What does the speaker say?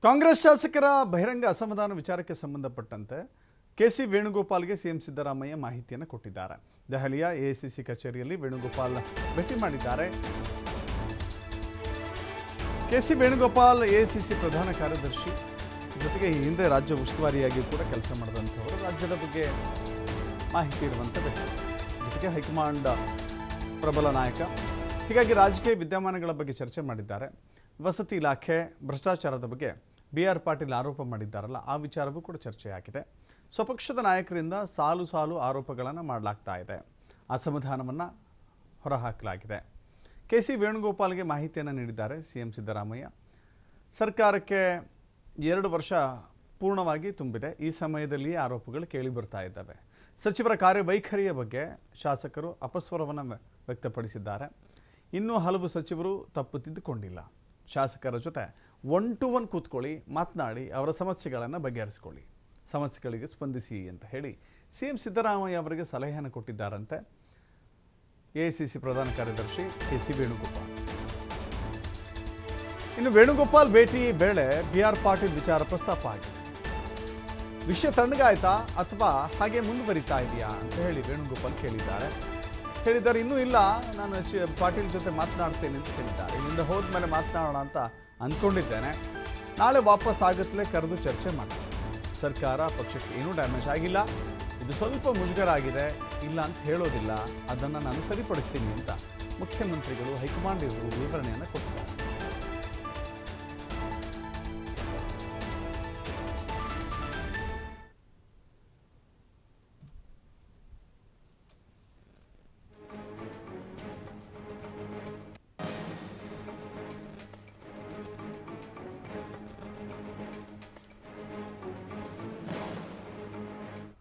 ಕಾಂಗ್ರೆಸ್ ಶಾಸಕರ ಬಹಿರಂಗ ಅಸಮಾಧಾನ ವಿಚಾರಕ್ಕೆ ಸಂಬಂಧಪಟ್ಟಂತೆ ಕೆಸಿ ವೇಣುಗೋಪಾಲ್ಗೆ ಸಿಎಂ ಸಿದ್ದರಾಮಯ್ಯ ಮಾಹಿತಿಯನ್ನು ಕೊಟ್ಟಿದ್ದಾರೆ. ದೆಹಲಿಯ ಎಐಸಿಸಿ ಕಚೇರಿಯಲ್ಲಿ ವೇಣುಗೋಪಾಲ್ ಭೇಟಿ ಮಾಡಿದ್ದಾರೆ. ಕೆಸಿ ವೇಣುಗೋಪಾಲ್ ಎಐಸಿಸಿ ಪ್ರಧಾನ ಕಾರ್ಯದರ್ಶಿ, ಜೊತೆಗೆ ಈ ಹಿಂದೆ ರಾಜ್ಯ ಉಸ್ತುವಾರಿಯಾಗಿ ಕೂಡ ಕೆಲಸ ಮಾಡಿದಂಥವರು, ರಾಜ್ಯದ ಬಗ್ಗೆ ಮಾಹಿತಿ ಇರುವಂಥ ವ್ಯಕ್ತಿ, ಜೊತೆಗೆ ಹೈಕಮಾಂಡ್ ಪ್ರಬಲ ನಾಯಕ. ಹೀಗಾಗಿ ರಾಜಕೀಯ ವಿದ್ಯಮಾನಗಳ ಬಗ್ಗೆ ಚರ್ಚೆ ಮಾಡಿದ್ದಾರೆ. ವಸತಿ ಇಲಾಖೆ ಭ್ರಷ್ಟಾಚಾರದ ಬಗ್ಗೆ BR ಪಾಟೀಲ್ ಆರೋಪ ಮಾಡಿದ್ದಾರಲ್ಲ, ಆ ವಿಚಾರವೂ ಕೂಡ ಚರ್ಚೆಯಾಗಿದೆ. ಸ್ವಪಕ್ಷದ ನಾಯಕರಿಂದ ಸಾಲು ಸಾಲು ಆರೋಪಗಳನ್ನು ಮಾಡಲಾಗ್ತಾ ಇದೆ. ಅಸಮಾಧಾನವನ್ನು ಹೊರಹಾಕಲಾಗಿದೆ. ಕೆಸಿ ವೇಣುಗೋಪಾಲ್ಗೆ ಮಾಹಿತಿಯನ್ನು ನೀಡಿದ್ದಾರೆ ಸಿಎಂ ಸಿದ್ದರಾಮಯ್ಯ. ಸರ್ಕಾರಕ್ಕೆ 2 ವರ್ಷ ಪೂರ್ಣವಾಗಿ ತುಂಬಿದೆ. ಈ ಸಮಯದಲ್ಲಿಯೇ ಆರೋಪಗಳು ಕೇಳಿ ಬರ್ತಾ ಇದ್ದಾವೆ. ಸಚಿವರ ಕಾರ್ಯವೈಖರಿಯ ಬಗ್ಗೆ ಶಾಸಕರು ಅಪಸ್ವರವನ್ನು ವ್ಯಕ್ತಪಡಿಸಿದ್ದಾರೆ. ಇನ್ನೂ ಹಲವು ಸಚಿವರು ತಪ್ಪು ತಿದ್ದುಕೊಂಡಿಲ್ಲ. ಶಾಸಕರ ಜೊತೆ 1 to 1 ಕೂತ್ಕೊಳ್ಳಿ, ಮಾತನಾಡಿ, ಅವರ ಸಮಸ್ಯೆಗಳನ್ನು ಬಗೆಹರಿಸಿಕೊಳ್ಳಿ, ಸಮಸ್ಯೆಗಳಿಗೆ ಸ್ಪಂದಿಸಿ ಅಂತ ಹೇಳಿ ಸಿಎಂ ಸಿದ್ದರಾಮಯ್ಯ ಅವರಿಗೆ ಸಲಹೆಯನ್ನು ಕೊಟ್ಟಿದ್ದಾರಂತೆ ಎಐಸಿಸಿ ಪ್ರಧಾನ ಕಾರ್ಯದರ್ಶಿ ಕೆಸಿ ವೇಣುಗೋಪಾಲ್. ಇನ್ನು ವೇಣುಗೋಪಾಲ್ ಭೇಟಿ ವೇಳೆ BR ಪಾಟೀಲ್ ವಿಚಾರ ಪ್ರಸ್ತಾಪ ಆಗಿದೆ. ವಿಷಯ ತಣ್ಣಗಾಯ್ತಾ ಅಥವಾ ಹಾಗೆ ಮುಂದುವರಿತಾ ಇದೆಯಾ ಅಂತ ಹೇಳಿ ವೇಣುಗೋಪಾಲ್ ಹೇಳಿದ್ದಾರೆ. ಇನ್ನೂ ಇಲ್ಲ, ನಾನು ಪಾಟೀಲ್ ಜೊತೆ ಮಾತನಾಡ್ತೇನೆ ಅಂತ ಹೇಳಿದ್ದಾರೆ. ಇಲ್ಲಿಂದ ಹೋದ್ಮೇಲೆ ಮಾತನಾಡೋಣ ಅಂತ ಅಂದ್ಕೊಂಡಿದ್ದೇನೆ. ನಾಳೆ ವಾಪಸ್ ಆಗತ್ತಲೇ ಕರೆದು ಚರ್ಚೆ ಮಾಡ್ತೀನಿ. ಸರ್ಕಾರ ಪಕ್ಷಕ್ಕೆ ಏನೂ ಡ್ಯಾಮೇಜ್ ಆಗಿಲ್ಲ, ಇದು ಸ್ವಲ್ಪ ಮುಜುಗರ ಆಗಿದೆ, ಇಲ್ಲ ಅಂತ ಹೇಳೋದಿಲ್ಲ, ಅದನ್ನು ನಾನು ಸರಿಪಡಿಸ್ತೀನಿ ಅಂತ ಮುಖ್ಯಮಂತ್ರಿಗಳು ಹೈಕಮಾಂಡ್ ವಿವರಣೆಯನ್ನು ಕೊಟ್ಟಿದ್ದಾರೆ.